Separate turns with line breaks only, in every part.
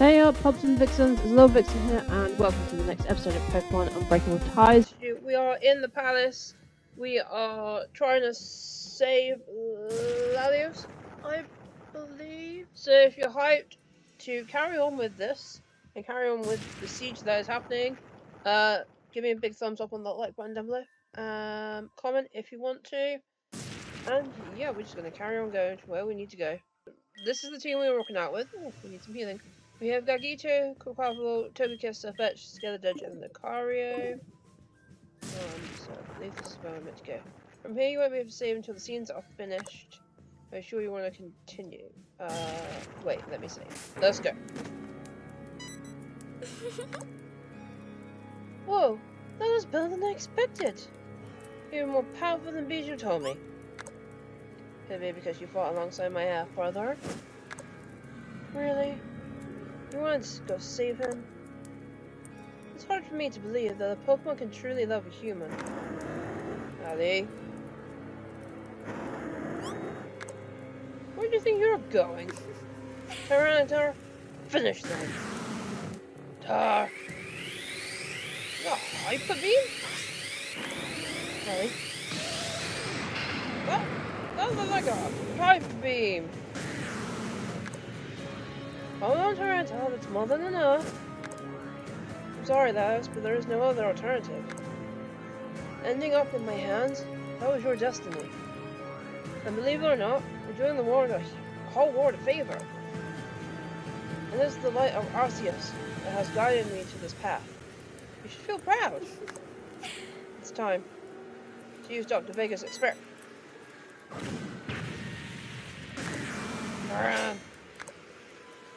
Hey up, Pubs and Vixens, it's Little Vixen here, and welcome to the next episode of Pokemon Unbreakable Ties. We are in the palace. We are trying to save Latios, I believe. So if you're hyped to carry on with this, and carry on with the siege that is happening, give me a big thumbs up on that like button down below. Comment if you want to. And yeah, we're just going to carry on going to where we need to go. This is the team we were working out with. Oh, we need some healing. We have Gagito, Kokavalo, Togekiss, Fetch, Skeledudge, and Lucario. So I believe this is where we're meant to go. From here, you won't be able to save until the scenes are finished. Are you sure you want to continue? Wait, let me save. Let's go. Whoa, that was better than I expected. You're more powerful than Bijou told me. Could it be because you fought alongside my half-brother? Really? You wanted to go save him? It's hard for me to believe that a Pokemon can truly love a human. Ali? Where do you think you're going? Tyranitar, finish them. Tar. Oh, Hyper Beam? Ali? That looks like a Hyper Beam. Hold on, Tyranitar, that's more than enough. I'm sorry, Latios, but there is no other alternative. Ending up in my hands, that was your destiny. And believe it or not, you're doing the world a whole world a favor. And this is the light of Arceus that has guided me to this path. You should feel proud. It's time to use Dr. Vega's experiment.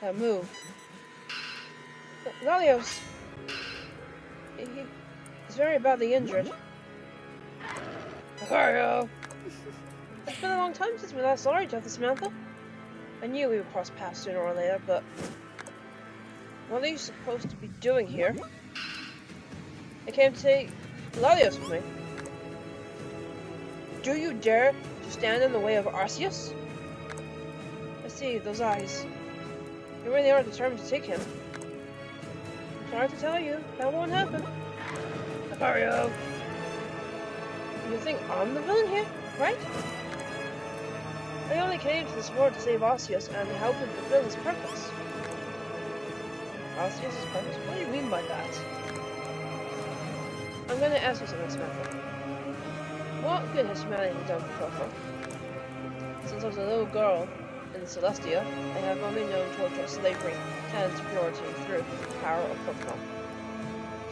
Now move. Latios. He's very badly injured. Lucario! It's been a long time since we last saw each other, Samantha. I knew we would cross paths sooner or later, but what are you supposed to be doing here? I came to take Latios with me. Do you dare to stand in the way of Arceus? I see those eyes. You really are determined to take him. I'm sorry to tell you, that won't happen. Lucario! You think I'm the villain here, right? I only came to this world to save Arceus and to help him fulfill his purpose. Arceus' purpose? What do you mean by that? I'm going to ask you something, Samantha. What good has humanity done for Pokemon? Since I was a little girl in Celestia, I have only known torture, slavery, and superiority through the power of Pokemon.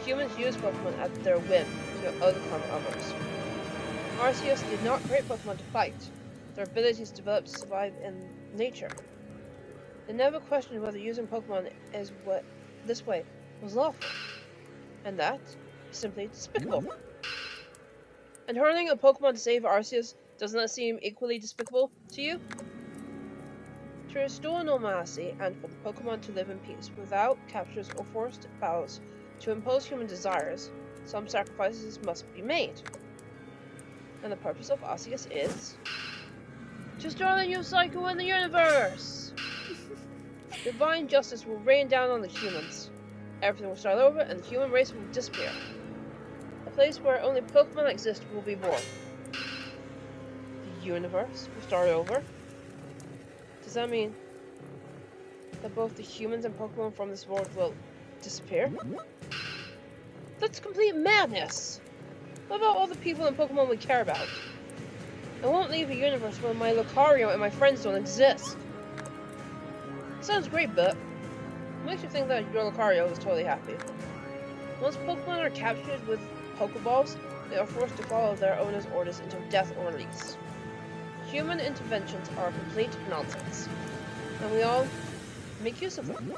Humans use Pokemon at their whim to overcome others. Arceus did not create Pokemon to fight. Their abilities developed to survive in nature. They never questioned whether using Pokemon this way was lawful. And that is simply despicable. And hurling a Pokemon to save Arceus, doesn't that seem equally despicable to you? To restore normalcy and for the Pokemon to live in peace without captures or forced battles to impose human desires, some sacrifices must be made. And the purpose of Arceus is to start a new cycle in the universe! Divine justice will rain down on the humans. Everything will start over and the human race will disappear. A place where only Pokemon exist will be born. The universe will start over. Does that mean that both the humans and Pokemon from this world will disappear? That's complete madness! What about all the people and Pokemon we care about? I won't leave a universe where my Lucario and my friends don't exist. Sounds great, but it makes you think that your Lucario is totally happy. Once Pokemon are captured with Pokeballs, they are forced to follow their owner's orders until death or release. Human interventions are complete nonsense, and we all make use of them.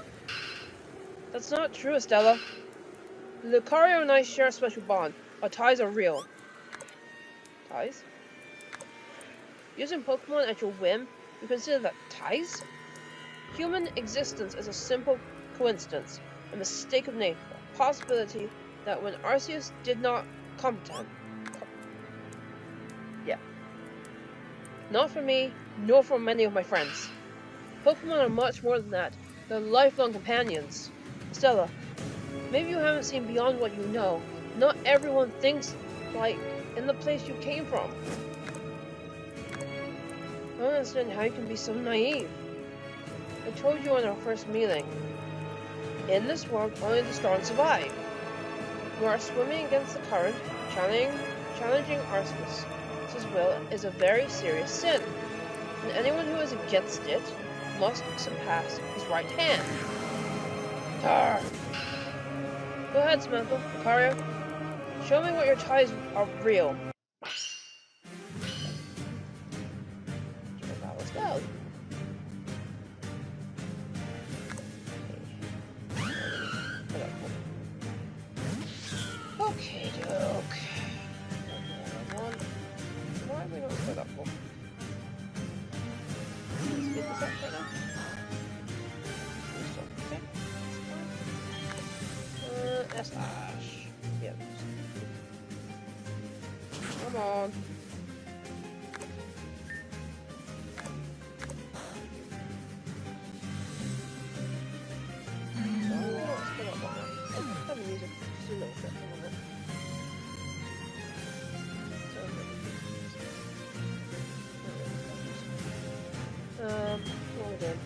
That's not true, Estella. Lucario and I share a special bond. Our ties are real. Ties? Using Pokemon at your whim, you consider that ties? Human existence is a simple coincidence, a mistake of nature, a possibility that when Arceus did not come to him. Not for me, nor for many of my friends. Pokemon are much more than that. They're lifelong companions. Stella, maybe you haven't seen beyond what you know. Not everyone thinks like in the place you came from. I don't understand how you can be so naive. I told you in our first meeting. In this world, only the strong survive. You are swimming against the current, challenging Arceus' will is a very serious sin, and anyone who is against it must surpass his right hand. Tar. Go ahead, Samantha. Lucario. Show me what your ties are real. Let's go. Okay, doke. Why are we not set up for? Let's speed this up right now. Okay, that's fine. S-Ash. Yep. Come on. Music. Just a little bit. What are we doing?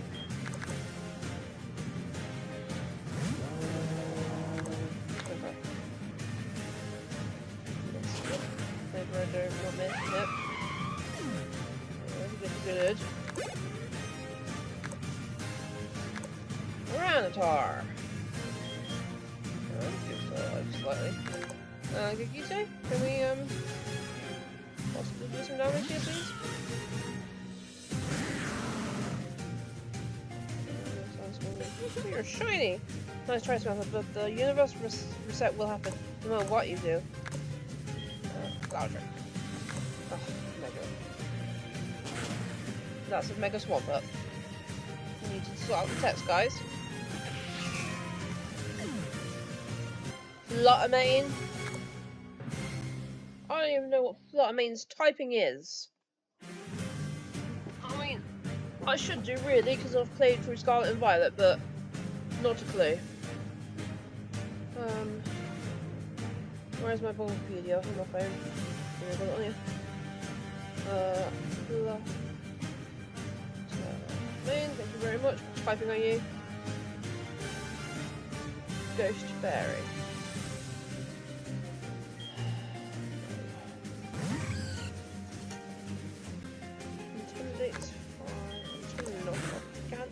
Okay. Yep. Good. Granitar. Slightly. Gigite, can we, possibly do some damage here, please? You're shiny! Nice try, Samantha, but the universe reset will happen no matter what you do. Louder. Oh, Mega. That's a Mega Swamp Up. We need to sort out the text, guys. Fluttermane? I don't even know what Fluttermane's typing is. I mean, I should do really, because I've played through Scarlet and Violet, but not a clue. Where's my Bulbapedia? On my phone. Yeah, got it on here. Fluttermane, thank you very much for typing on you. Ghost Fairy. Intimidate's fine. I'm not again.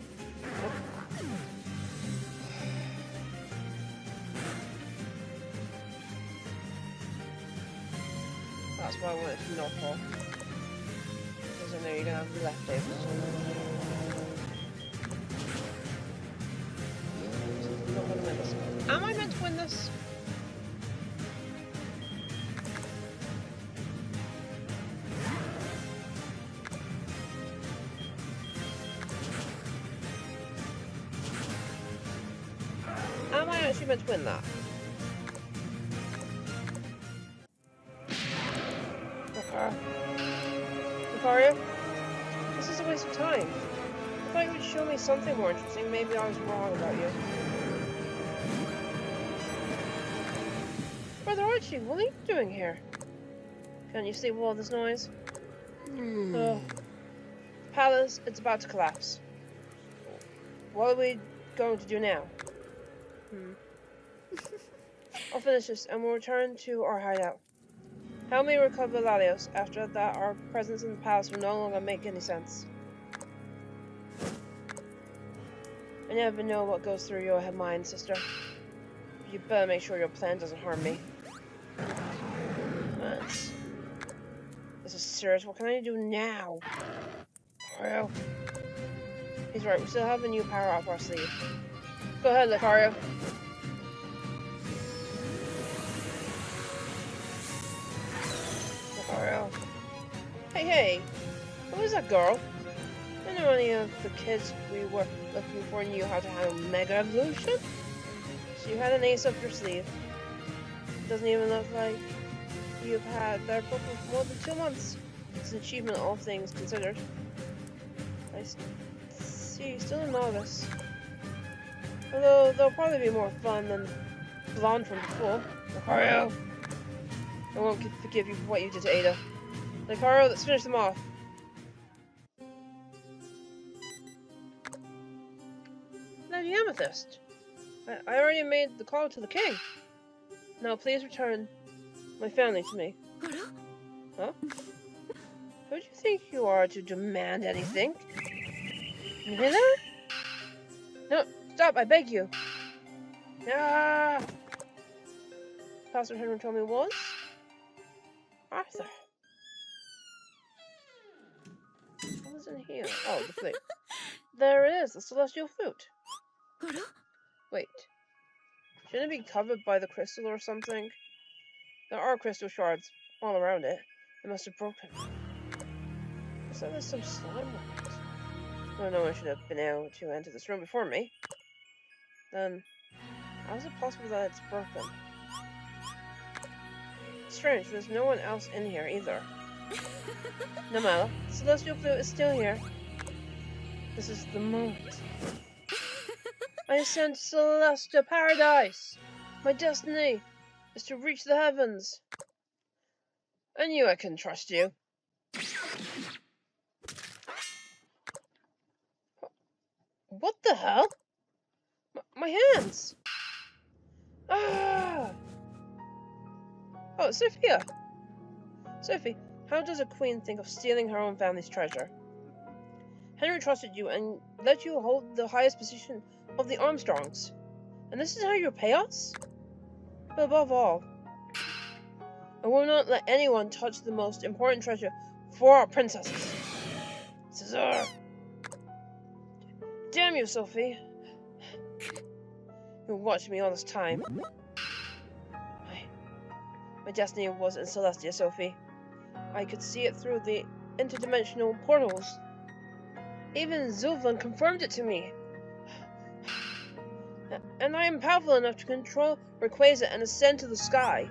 That's why I wanted to knock off. Because I know you're gonna have leftovers. Not gonna win this. Am I meant to win this? Am I actually meant to win that? Okay. Lucario? This is a waste of time. If I would show me something more interesting, maybe I was wrong about you. Brother Archie, what are you doing here? Can you sleep with all this noise? The palace, it's about to collapse. What are we going to do now? I'll finish this and we'll return to our hideout. Help me recover Latios. After that, our presence in the palace will no longer make any sense. I never know what goes through your mind, sister. You better make sure your plan doesn't harm me. This is serious. What can I do now? Lucario. He's right. We still have a new power up our sleeve. Go ahead, Lucario. Lucario. Hey. Who is that girl? I know any of the kids we were looking for knew how to handle Mega Evolution. So you had an ace up your sleeve. Doesn't even look like you've had that book for more than 2 months. It's an achievement, all things considered. I see, you're still a novice. Although they'll probably be more fun than blonde from before. Lucario! I won't forgive you for what you did to Ada. Lucario, let's finish them off. Lady Amethyst. I already made the call to the king. Now please return my family to me. Huh? Who do you think you are to demand anything? You hear that? No, stop, I beg you. Ah! Pastor Henry told me was Arthur. What was in here? Oh, the flute. There it is, the celestial flute. Wait. Shouldn't it be covered by the crystal or something? There are crystal shards all around it. It must have broken. Looks like there's some slime on it. Well, no one should have been able to enter this room before me. Then, how is it possible that it's broken? Strange, there's no one else in here either. No matter, the celestial flute is still here. This is the moment. I ascend to celestial paradise! My destiny is to reach the heavens. I knew I can trust you. What the hell? My hands! Ah! Oh, Sophia! Sophie, how does a queen think of stealing her own family's treasure? Henry trusted you and let you hold the highest position of the Armstrongs. And this is how you repay us? But above all, I will not let anyone touch the most important treasure for our princesses. Cesar! Damn you, Sophie! You watched me all this time. My destiny was in Celestia, Sophie. I could see it through the interdimensional portals. Even Zulvan confirmed it to me. And I am powerful enough to control Rayquaza and ascend to the sky.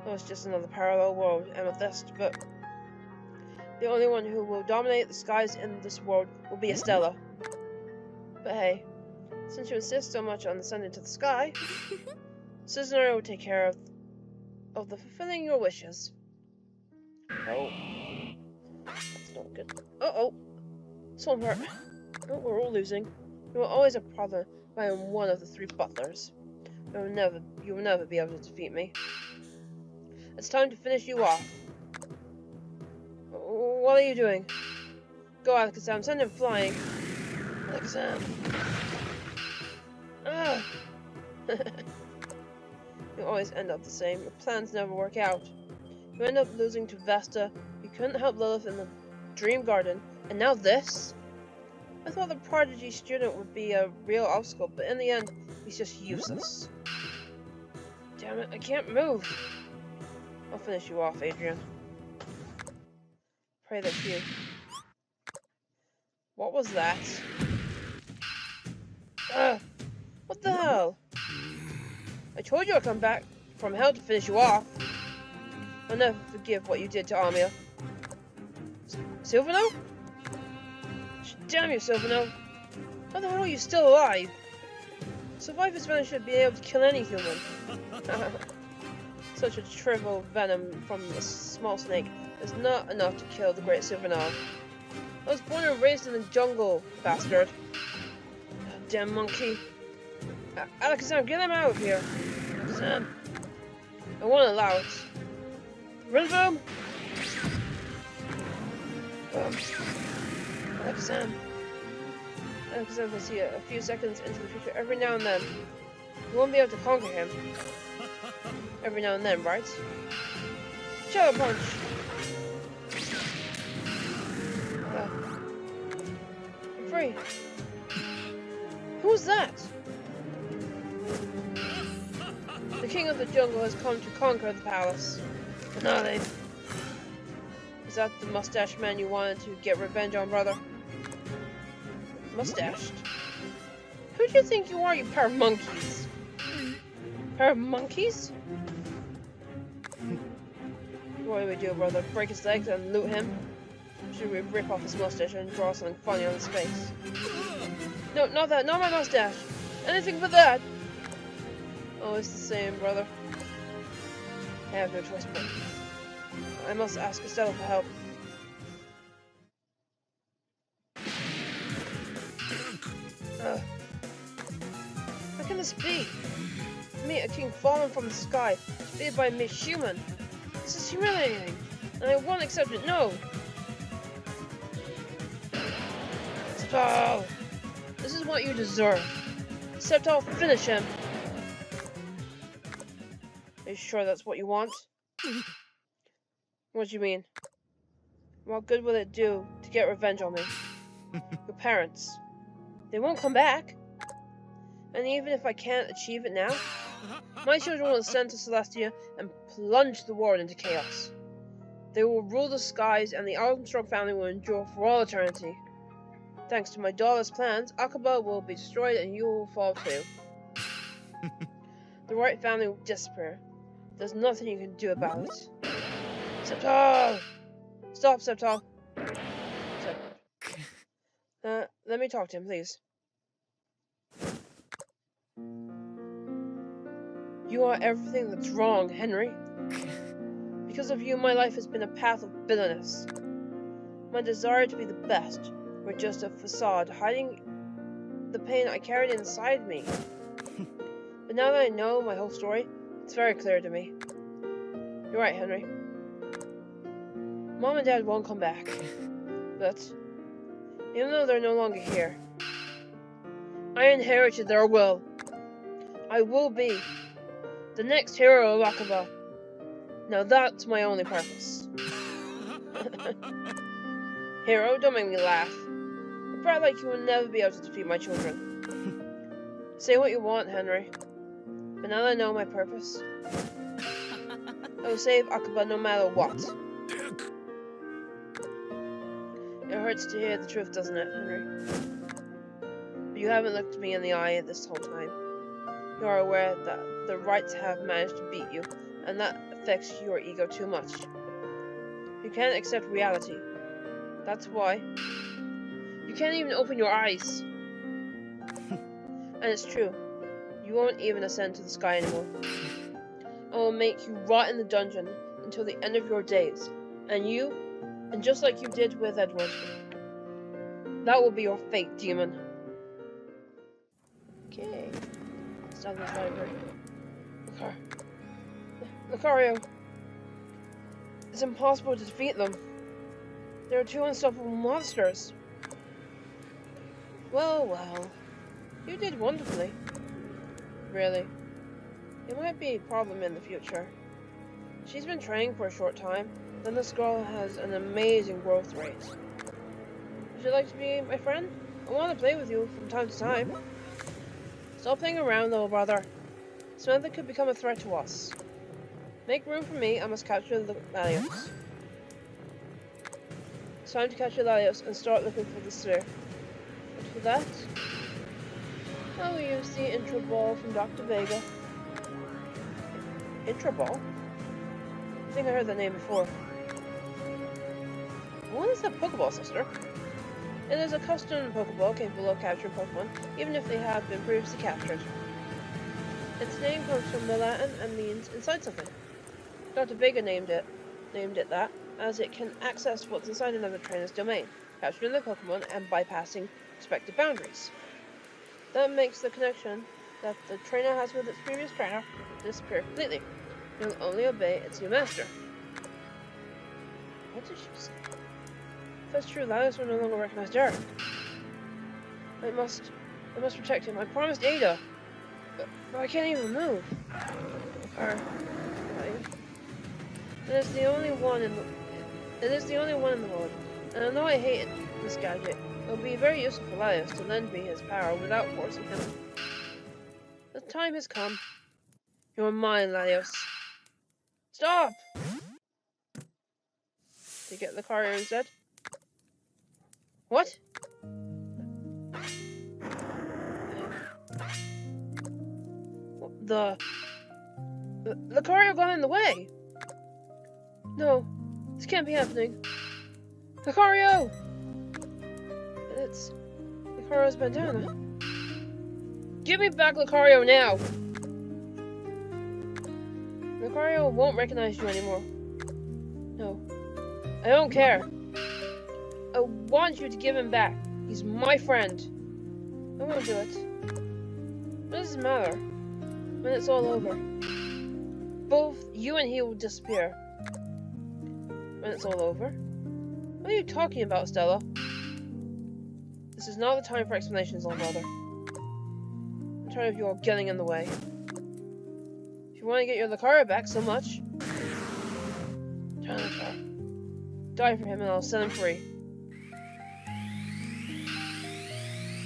Oh, it's just another parallel world, Amethyst, but the only one who will dominate the skies in this world will be Estella. But hey, since you insist so much on ascending to the sky, Cesar will take care of the fulfilling your wishes. Oh. That's not good. Uh-oh. Swampert. Oh, we're all losing. You are always a problem if I am one of the 3 butlers. You will never be able to defeat me. It's time to finish you off. What are you doing? Go, Alakazam, send him flying. Alakazam. Ah. You always end up the same. Your plans never work out. You end up losing to Vesta. You couldn't help Lilith in the Dream Garden. And now this? I thought the prodigy student would be a real obstacle, but in the end, he's just useless. Damn it, I can't move. I'll finish you off, Adrian. Pray that you... What was that? What the hell? I told you I'd come back from hell to finish you off. I'll never forgive what you did to Amia. Silverno? Damn you, Silverno. How the hell are you still alive? Survivors venom should be able to kill any human. Such a trivial venom from a small snake is not enough to kill the great Silverno. I was born and raised in the jungle, bastard. Damn monkey. Alakazam, get him out of here. Alakazam. I won't allow it. Rillaboom! Alakazam. Alakazam can see a few seconds into the future every now and then. You won't be able to conquer him. Every now and then, right? Shadow Punch! I'm free. Who's that? The king of the jungle has come to conquer the palace. Finale. Is that the mustache man you wanted to get revenge on, brother? Mustached? Who do you think you are, you pair of monkeys? Pair of monkeys? What do we do, brother? Break his legs and loot him? Should we rip off his mustache and draw something funny on his face? No, not that. Not my mustache. Anything but that. Oh, it's the same, brother. I have no choice but. I must ask Estella for help. How can this be? Me, a king fallen from the sky, defeated by a mere human. This is humiliating, and I won't accept it. No. Septal! This is what you deserve. Septal, finish him. Are you sure that's what you want? What do you mean? What good will it do to get revenge on me? Your parents. They won't come back. And even if I can't achieve it now, my children will ascend to Celestia and plunge the world into chaos. They will rule the skies, and the Armstrong family will endure for all eternity. Thanks to my daughter's plans, Akebia will be destroyed and you will fall too. The Wright family will disappear. There's nothing you can do about it. Septal! Stop, Septal. Let me talk to him, please. You are everything that's wrong, Henry. Because of you, my life has been a path of bitterness. My desire to be the best were just a facade, hiding the pain I carried inside me. But now that I know my whole story, it's very clear to me. You're right, Henry. Mom and Dad won't come back. But even though they're no longer here, I inherited their will. I will be the next hero of Akebia. Now that's my only purpose. Hero, don't make me laugh. A brat like you will never be able to defeat my children. Say what you want, Henry. But now that I know my purpose, I will save Akebia no matter what. It hurts to hear the truth, doesn't it, Henry? But you haven't looked me in the eye this whole time. You are aware that the Wrights have managed to beat you, and that affects your ego too much. You can't accept reality. That's why. You can't even open your eyes. And it's true. You won't even ascend to the sky anymore. I will make you rot in the dungeon until the end of your days. And just like you did with Edward, that will be your fate, demon. Okay. Stop this library. Lucario. It's impossible to defeat them. They are two unstoppable monsters. Well. You did wonderfully. Really. It might be a problem in the future. She's been training for a short time, then this girl has an amazing growth rate. Would you like to be my friend? I want to play with you from time to time. Stop playing around, little brother. Samantha could become a threat to us. Make room for me, I must capture the Latios. It's time to capture Latios and start looking for the sphere. But for that, I will use the intro ball from Dr. Vega. Intro ball? I think I heard that name before. What is that Pokeball, sister? It is a custom Pokeball capable of capturing Pokemon, even if they have been previously captured. Its name comes from the Latin and means inside something. Dr. Vega named it that, as it can access what's inside another trainer's domain, capturing the Pokemon and bypassing respective boundaries. That makes the connection that the trainer has with its previous trainer disappear completely. It will only obey its new master. What did she say? If that's true, Latios will no longer recognize Derek. I must protect him. I promised Ada. But I can't even move. It is the only one in the world. And although I hate this gadget, it will be very useful for Latios to lend me his power without forcing him. The time has come. You're mine, Latios. Stop! Did you get Lucario instead? What? Lucario got in the way! No, this can't be happening. Lucario! It's Lucario's bandana. Give me back Lucario now! Lucario won't recognize you anymore. No. I don't care. I want you to give him back. He's my friend. I won't do it. What does it matter? When it's all over. Both you and he will disappear. When it's all over? What are you talking about, Stella? This is not the time for explanations, little brother. I'm tired of you all getting in the way. If you want to get your Lucario back so much, die for him and I'll set him free.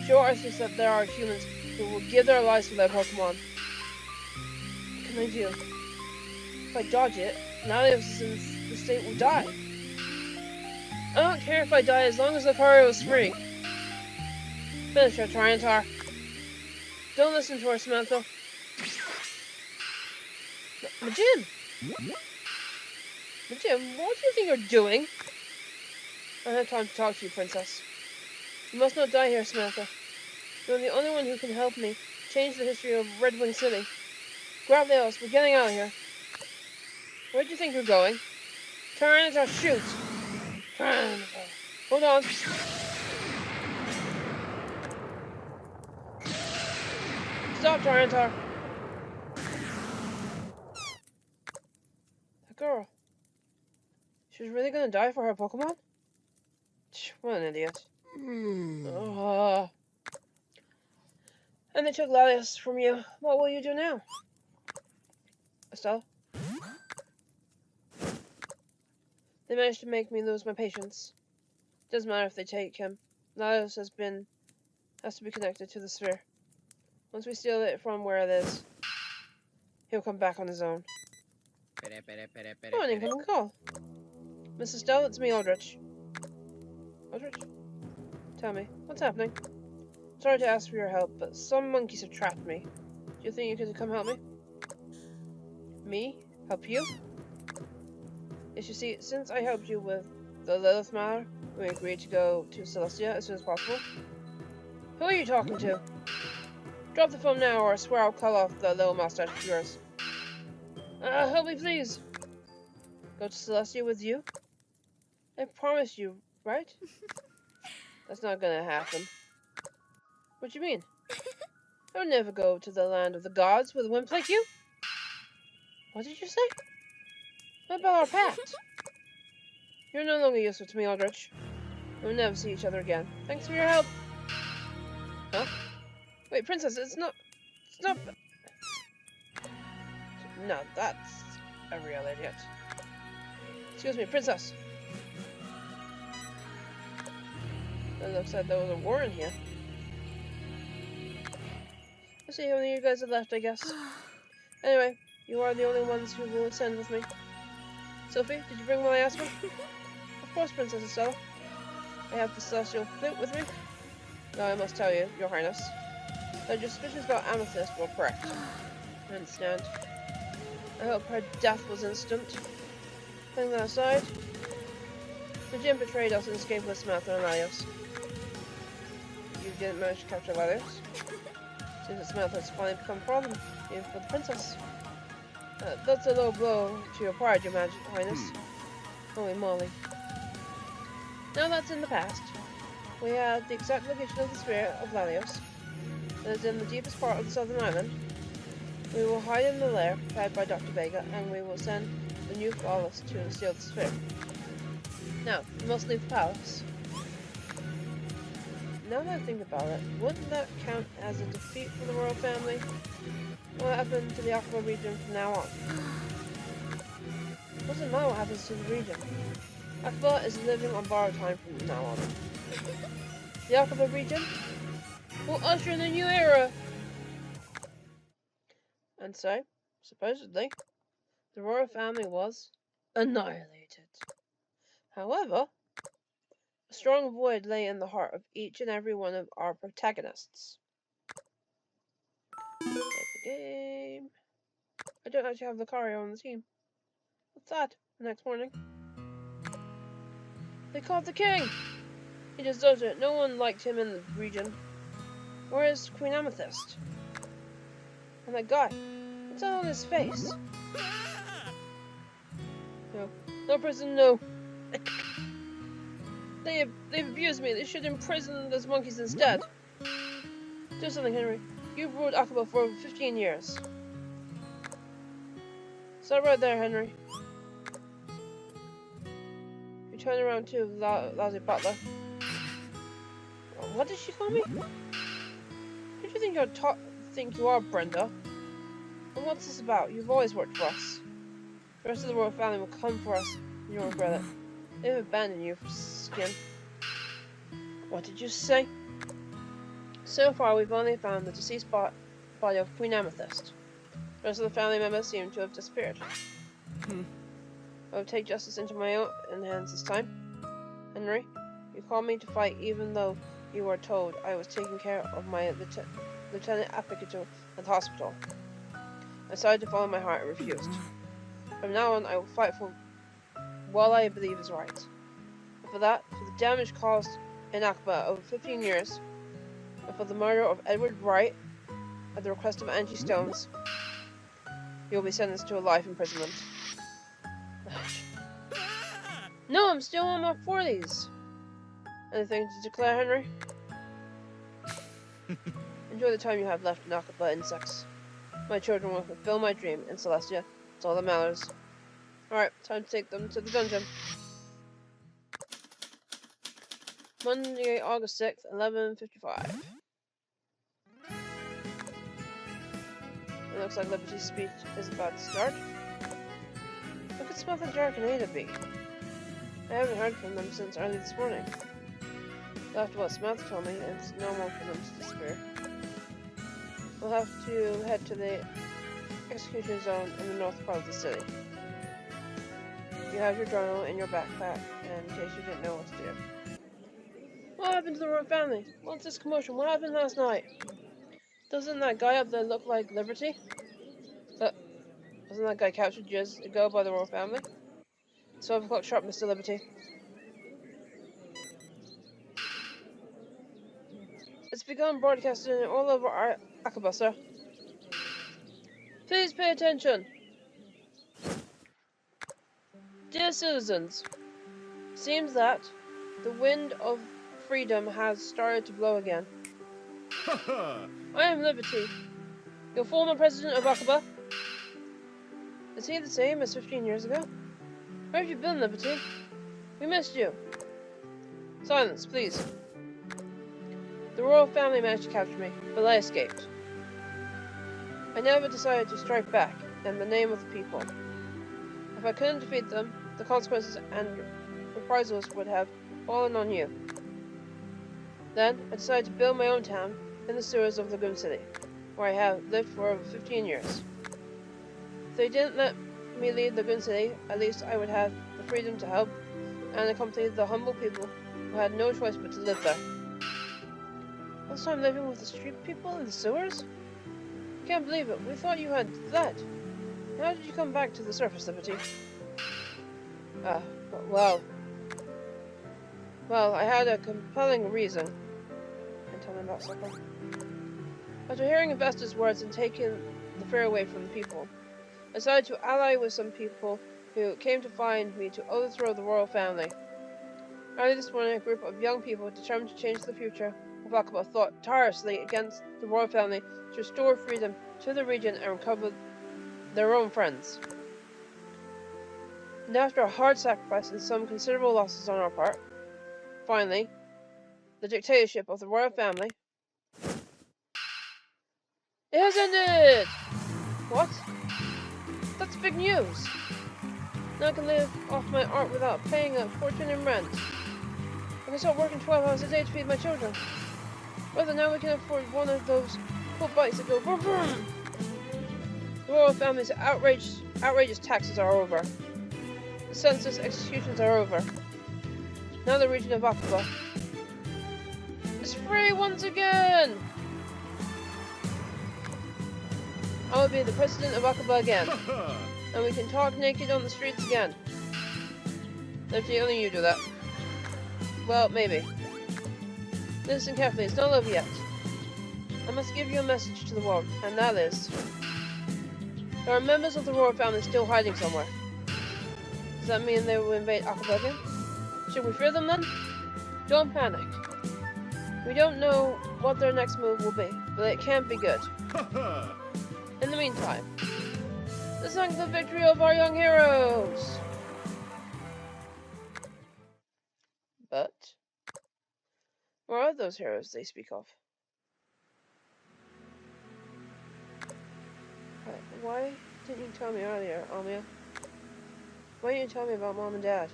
Show Arceus that there are humans who will give their lives for their Pokémon. What can I do? If I dodge it, Latios in the state will die. I don't care if I die as long as Lucario is free. Finish her, Triantar. Don't listen to her, Samantha. Majim! Majim, what do you think you're doing? I don't have time to talk to you, Princess. You must not die here, Samantha. You're the only one who can help me change the history of Red Wing City. Grab Leos, we're getting out of here. Where do you think you're going? Tyranitar, shoot! Tyranitar. Hold on. Stop, Tyranitar. That girl. She's really gonna die for her Pokemon? What an idiot. And they took Latios from you. What will you do now? Estelle? They managed to make me lose my patience. Doesn't matter if they take him. Latios has to be connected to the sphere. Once we steal it from where it is, he'll come back on his own. Oh, an incoming call. Mrs. Estelle, it's me, Aldrich. Aldrich? Tell me, what's happening? Sorry to ask for your help, but some monkeys have trapped me. Do you think you could come help me? Me? Help you? Yes, you see, since I helped you with the Lilith matter, we agreed to go to Celestia as soon as possible. Who are you talking to? Drop the phone now, or I swear I'll cut off the little mustache of yours. Help me, please! Go to Celestia with you? I promised you, right? That's not gonna happen. What do you mean? I would never go to the land of the gods with a wimp like you. What did you say? What about our pact? You're no longer useful to me, Aldrich. We'll never see each other again. Thanks for your help. Huh? Wait, Princess, it's not... No, that's a real idiot. Excuse me, Princess. It looks like there was a war in here. I see how many of you guys have left, I guess. Anyway, you are the only ones who will ascend with me. Sophie, did you bring what I asked for? Of course, Princess Estelle. I have the celestial flute with me. Now I must tell you, Your Highness, that your suspicions about Amethyst were correct. I understand. I hope her death was instant. Putting that aside, the gym betrayed us and escaped with Samantha and Latios. You didn't manage to capture Latios? Seems that Samantha's finally become a problem, even for the princess. That's a low blow to your pride, Your Highness. Holy moly. Now that's in the past. We have the exact location of the spirit of Latios. It is in the deepest part of the southern island. We will hide in the lair prepared by Dr. Vega, and we will send the new flawless to steal the sphere. Now, we must leave the palace. Now that I think about it, wouldn't that count as a defeat for the royal family? What happened to the Akebia region from now on? It doesn't matter what happens to the region. Akebia is living on borrowed time from now on. The Akebia region will usher in a new era! And so, supposedly, the royal family was annihilated. However, a strong void lay in the heart of each and every one of our protagonists. Save the game. I don't actually have Lucario on the team. What's that? The next morning. They caught the king! He deserves it. No one liked him in the region. Where is Queen Amethyst? And that guy, what's that on his face? No. No prison, no. They've abused me. They should imprison those monkeys instead. Do something, Henry. You've ruled Akebia for over 15 years. Stop right there, Henry. You turn around too, lousy butler. What did she call me? Who do you think you are, Brenda? And what's this about? You've always worked for us. The rest of the royal family will come for us, and you'll regret it. They've abandoned you for skin. What did you say? So far, we've only found the deceased body of Queen Amethyst. The rest of the family members seem to have disappeared. I will take justice into my own hands this time. Henry, you called me to fight even though you were told I was taking care of my Lieutenant Applicator at the hospital. I decided to follow my heart and refused. From now on, I will fight for what I believe is right. And for that, for the damage caused in Akebia over 15 years, and for the murder of Edward Wright at the request of Angie Stones, you will be sentenced to a life imprisonment. No, I'm still in my 40s. Anything to declare, Henry? Enjoy the time you have left in Akebia, insects. My children will fulfill my dream in Celestia. That's all that matters. Alright, time to take them to the dungeon. Monday, August 6th, 11:55. It looks like Liberty's speech is about to start. I could smell the Dark and Ada be. I haven't heard from them since early this morning. After what Samantha told me, it's normal for them to disappear. We'll have to head to the execution zone in the north part of the city. You have your journal in your backpack, in case you didn't know what to do. What happened to the royal family? What's this commotion? What happened last night? Doesn't that guy up there look like Liberty? Wasn't that guy captured years ago by the royal family? It's 12 o'clock sharp, Mr. Liberty. It's begun broadcasting all over Akebia, sir. Please pay attention. Dear citizens, seems that the wind of freedom has started to blow again. I am Liberty, your former president of Akebia. Is he the same as 15 years ago? Where have you been, Liberty? We missed you. Silence, please. The royal family managed to capture me, but I escaped. I never decided to strike back in the name of the people. If I couldn't defeat them, the consequences and reprisals would have fallen on you. Then, I decided to build my own town in the sewers of Lagoon City, where I have lived for over 15 years. If they didn't let me leave Lagoon City, at least I would have the freedom to help and accompany the humble people who had no choice but to live there. Also, I'm living with the street people in the sewers? Can't believe it. We thought you had fled. How did you come back to the surface, Liberty? Well, I had a compelling reason. And tell me about something. After hearing investors' words and taking the fear away from the people, I decided to ally with some people who came to find me to overthrow the royal family. Early this morning, a group of young people determined to change the future of Akebia fought tirelessly against the royal family to restore freedom to the region and recover their own friends. And after a hard sacrifice and some considerable losses on our part, finally, the dictatorship of the royal family it has ended! What? That's big news! Now I can live off my art without paying a fortune in rent. I can start working 12 hours a day to feed my children. Whether now we can afford one of those cool bikes that go vroom vroom. The royal family's outrageous taxes are over. The census executions are over. Now the region of Akebia is free once again! I will be the president of Akebia again. And we can talk naked on the streets again. Liberty, only you do that. Well, maybe. Listen carefully, it's not over yet. I must give you a message to the world, and that is... there are members of the royal family still hiding somewhere. Does that mean they will invade Akebia? Should we fear them then? Don't panic. We don't know what their next move will be, but it can't be good. In the meantime, let's thank the victory of our young heroes! But... where are those heroes they speak of? Why didn't you tell me earlier, Amia? Why didn't you tell me about Mom and Dad?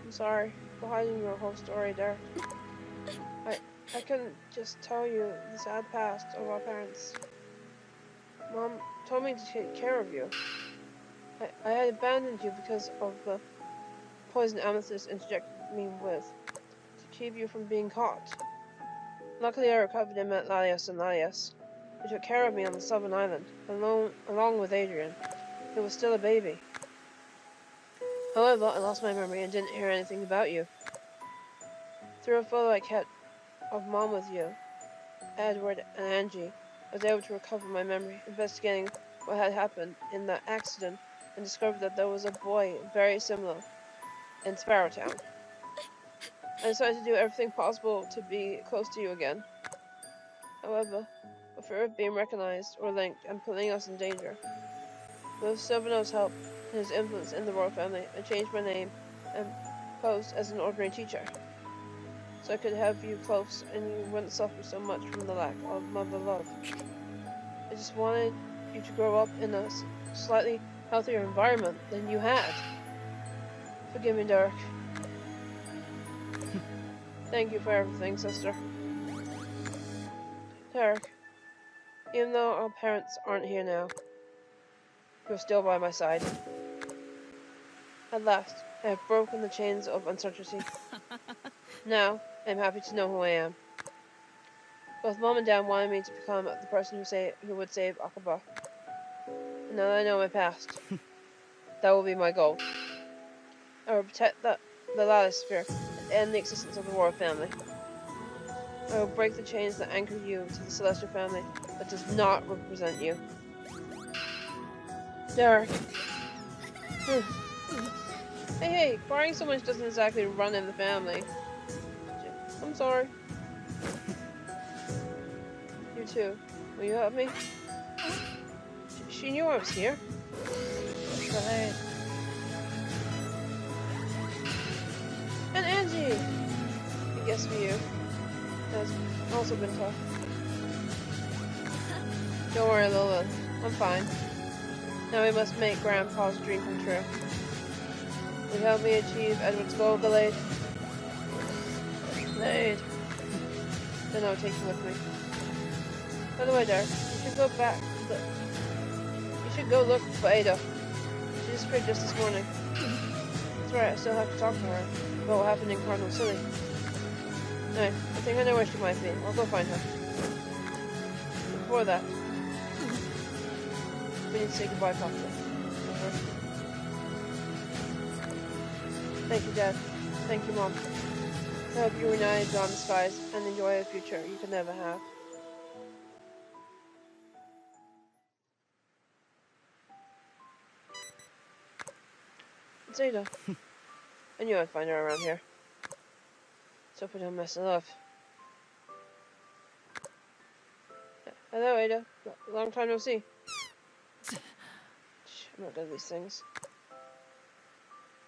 I'm sorry for hiding your whole story there. I couldn't just tell you the sad past of our parents. Mom told me to take care of you. I had abandoned you because of the poison Amethyst injected me with, to keep you from being caught. Luckily I recovered and met Lalias and Lalias, who took care of me on the southern island, along with Adrian, who was still a baby. However, I lost my memory and didn't hear anything about you. Through a photo I kept of Mom with you, Edward and Angie, I was able to recover my memory, investigating what had happened in that accident, and discovered that there was a boy very similar in Sparrowtown. I decided to do everything possible to be close to you again. However, for fear of being recognized or linked and putting us in danger, with Silvano's help and his influence in the royal family, I changed my name and posed as an ordinary teacher, so I could have you close and you wouldn't suffer so much from the lack of mother love. I just wanted you to grow up in a slightly healthier environment than you had. Forgive me, Derek. Thank you for everything, sister. Derek, even though our parents aren't here now, you're still by my side. At last, I have broken the chains of uncertainty. Now, I am happy to know who I am. Both Mom and Dad wanted me to become the person who would save Akebia. And now that I know my past, that will be my goal. I will protect the Lattice Sphere and end the existence of the royal family. I will break the chains that anchor you to the Celestial family that does not represent you. Derek. Hey, crying so much doesn't exactly run in the family. I'm sorry. You too. Will you help me? She knew I was here. Go ahead. And Angie! I guess for you. That's also been tough. Don't worry, Lola. I'm fine. Now we must make Grandpa's dream come true. Will you help me achieve Edward's goal, Gallade? Gallade. Then I'll take you with me. By the way, Derek, you should go back. You should go look for Ada. She disappeared just this morning. That's right, I still have to talk to her about what happened in Cardinal City. No, I think I know where she might be. I'll go find her. Before that, we need to say goodbye properly. Thank you, Dad. Thank you, Mom. I hope you reunite beyond the skies and enjoy a future you can never have. It's Ada. I knew I'd find her around here. So hope I don't mess it up. Hello, Ada. Long time no see. I'm not good at these things.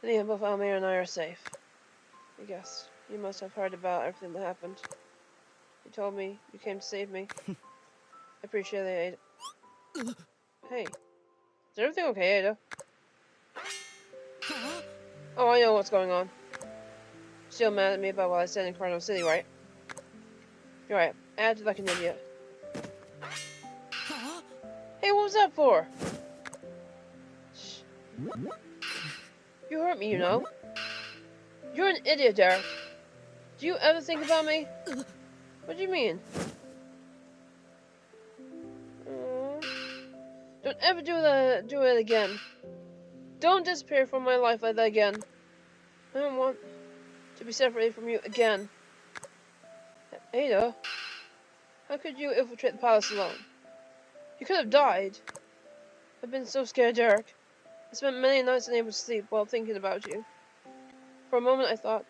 Anyhow, both Almir and I are safe. I guess. You must have heard about everything that happened. You told me you came to save me. I appreciate it, Ada. Hey. Is everything okay, Ada? Oh, I know what's going on. Still mad at me about what I said in Cardinal City, right? You're right. I acted like an idiot. Hey, what was that for? Shh. You hurt me, you know. You're an idiot, Derek. Do you ever think about me? What do you mean? Don't ever do it again. Don't disappear from my life like that again. I don't want to be separated from you again. Ada? How could you infiltrate the palace alone? You could have died. I've been so scared, Derek. I spent many nights unable to sleep while thinking about you. For a moment I thought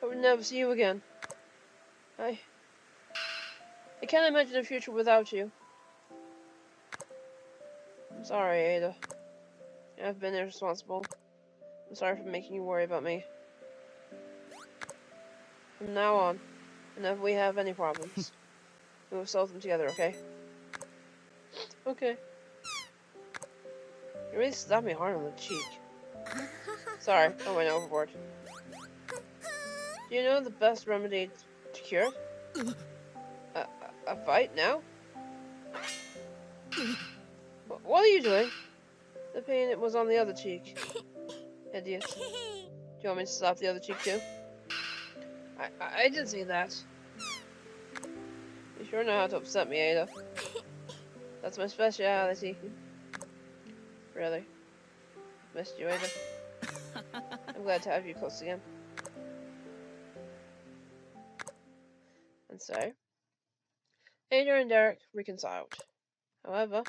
I would never see you again. I can't imagine a future without you. I'm sorry, Ada. I've been irresponsible. I'm sorry for making you worry about me. From now on, whenever we have any problems, we will solve them together, okay? Okay. You really slapped me hard on the cheek. Sorry, I went overboard. Do you know the best remedy to cure it? A fight now? What are you doing? The pain it was on the other cheek. Idiot. Do you want me to slap the other cheek too? I didn't say that. You sure know how to upset me, Ada. That's my speciality. Really. Missed you, Ada. I'm glad to have you close again. And so, Ada and Derek reconciled. However,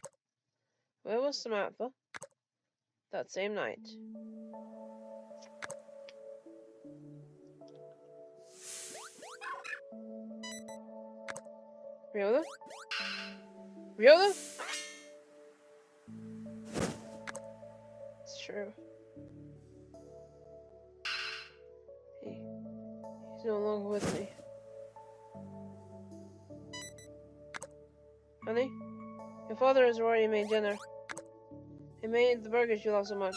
where was Samantha that same night? Ryoda? Ryoda? It's true. He's no longer with me. Honey, your father has already made dinner. He made the burgers you love so much.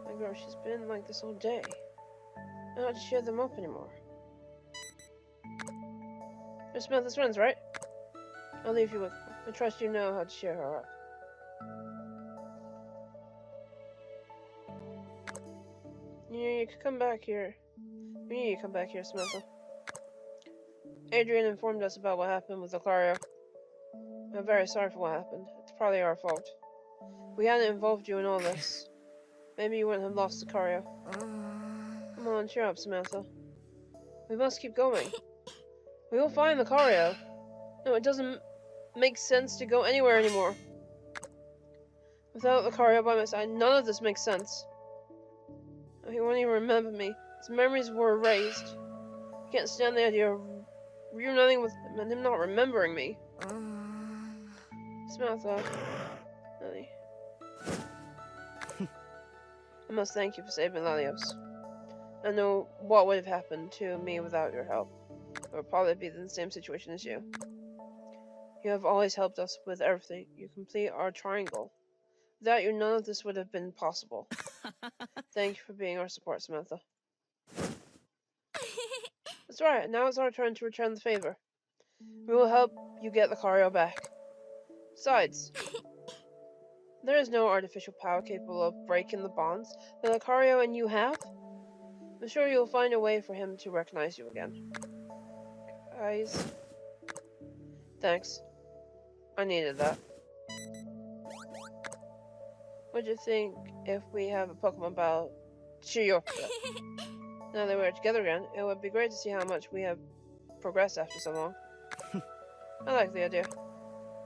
My girl, she's been like this all day. I don't have to share them up anymore. You're Samantha's friends, right? I'll leave you with her. I trust you know how to cheer her up. You could come back here. We need you to come back here, Samantha. Adrian informed us about what happened with Lucario. I'm very sorry for what happened. It's probably our fault. If we hadn't involved you in all this, maybe you wouldn't have lost Lucario. Come on, cheer up, Samantha. We must keep going. We will find Lucario. No, it doesn't make sense to go anywhere anymore. Without Lucario by my side, none of this makes sense. He won't even remember me. His memories were erased. I can't stand the idea of reuniting with him and him not remembering me. Samantha. Lily. I must thank you for saving Lalios. I know what would have happened to me without your help. I would probably be in the same situation as you. You have always helped us with everything. You complete our triangle. Without you, none of this would have been possible. Thank you for being our support, Samantha. That's right, now it's our turn to return the favor. We will help you get Lucario back. Besides, there is no artificial power capable of breaking the bonds that Lucario and you have. I'm sure you'll find a way for him to recognize you again. Guys, thanks. I needed that. What do you think if we have a Pokemon battle to cheer you up a bit? Now that we're together again, it would be great to see how much we have progressed after so long. I like the idea.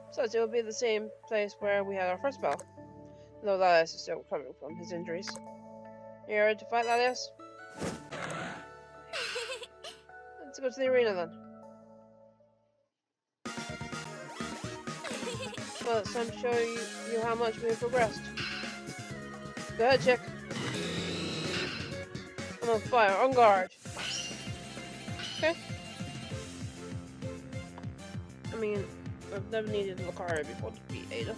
Besides, it will be the same place where we had our first battle. Though Lalias is still recovering from his injuries. You ready to fight, Lalias? Let's go to the arena then. Well, it's time to show you how much we have progressed. Go ahead, chick. I'm on fire, on guard. Okay. I mean, I've never needed Lucario before to beat Ada.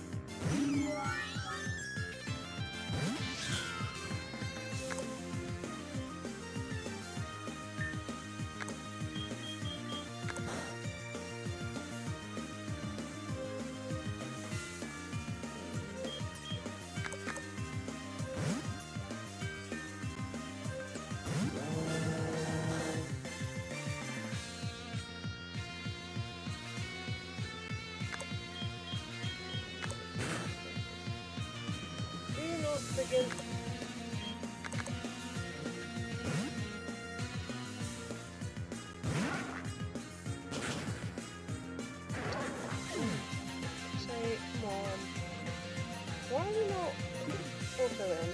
Freaking win.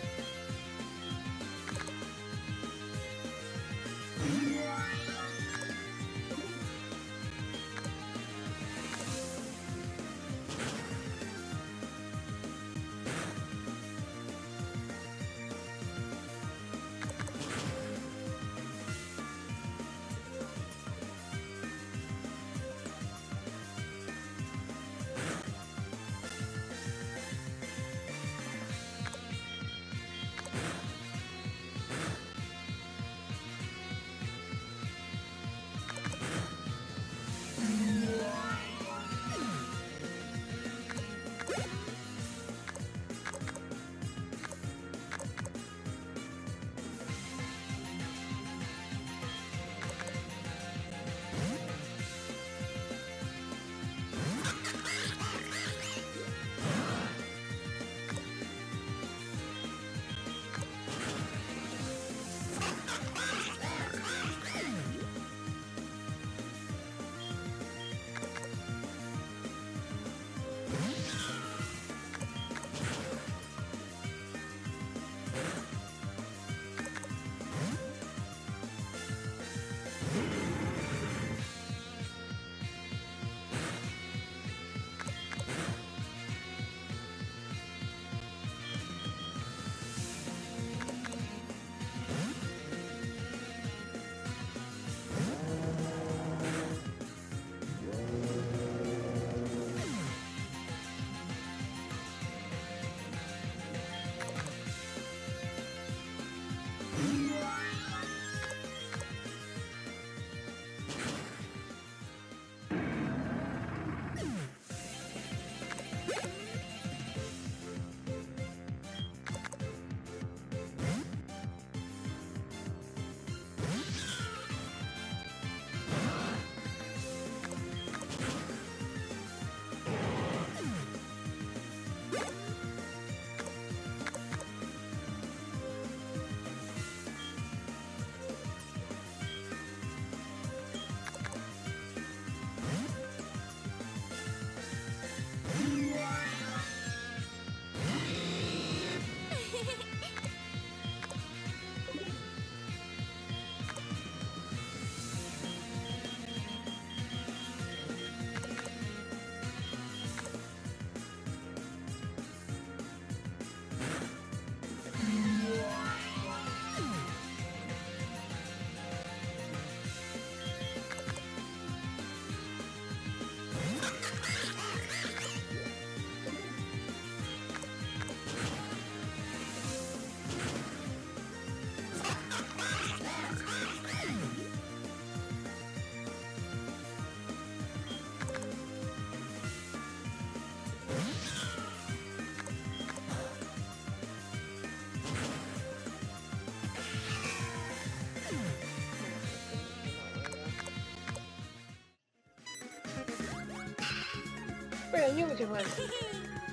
Wait, I knew we could win.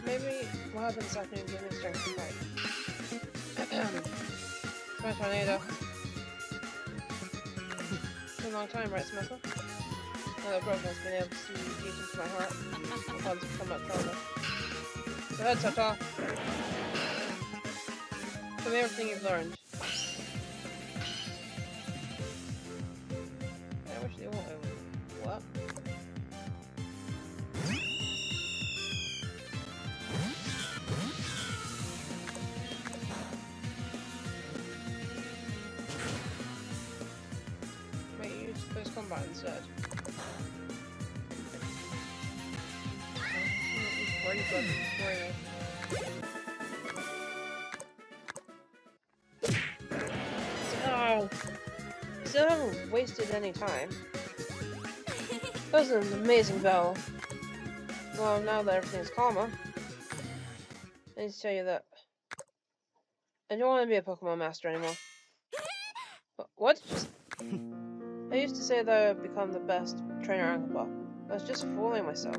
Maybe what happens this afternoon gives me strength to fight. Try tornado. It's been a long time, right, Samantha? Now that Grove has been able to see deep into my heart, my funds have come up stronger. Go ahead, Tata. Tell me everything you've learned. I wish they won't. What? Wait, use close combat instead. Pretty good spring. Oh! Still haven't wasted any time. That was an amazing battle. Well, now that everything's calmer, I need to tell you that I don't want to be a Pokemon master anymore. What? I used to say that I would become the best trainer on Akebia. I was just fooling myself.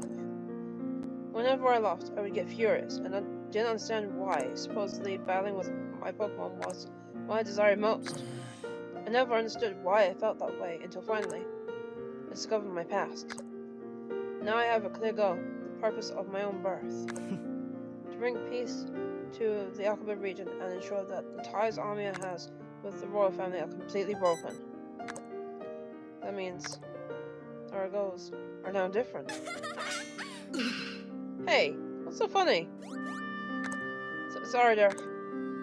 Whenever I lost, I would get furious, and I didn't understand why. Supposedly, battling with my Pokemon was what I desired most. I never understood why I felt that way until finally, I discovered my past. Now I have a clear goal, the purpose of my own birth. To bring peace to the Akebia region and ensure that the ties Amia has with the royal family are completely broken. That means our goals are now different. Hey, what's so funny? Sorry, Dirk.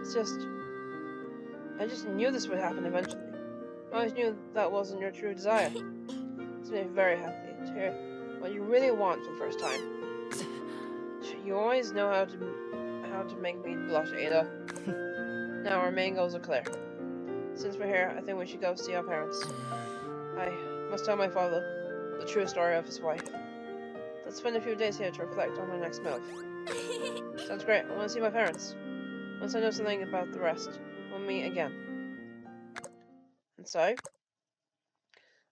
It's just... I just knew this would happen eventually. I always knew that wasn't your true desire. It's made me very happy to hear what you really want for the first time. You always know how to make me blush, Ada. Now our main goals are clear. Since we're here, I think we should go see our parents. I must tell my father the true story of his wife. Let's spend a few days here to reflect on our next move. Sounds great. I want to see my parents. Once I know something about the rest, we'll meet again. And so,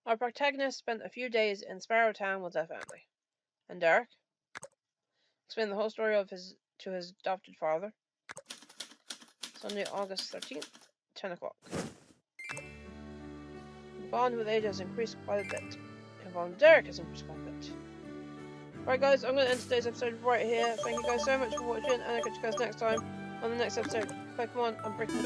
our protagonist spent a few days in Sparrow Town with their family. And Derek explained the whole story to his adopted father. Sunday, August 13th, 10 o'clock. The bond with Ada has increased quite a bit. The bond with Derek has increased quite a bit. Alright guys, I'm going to end today's episode right here. Thank you guys so much for watching, and I'll catch you guys next time on the next episode of Pokemon Unbreakable.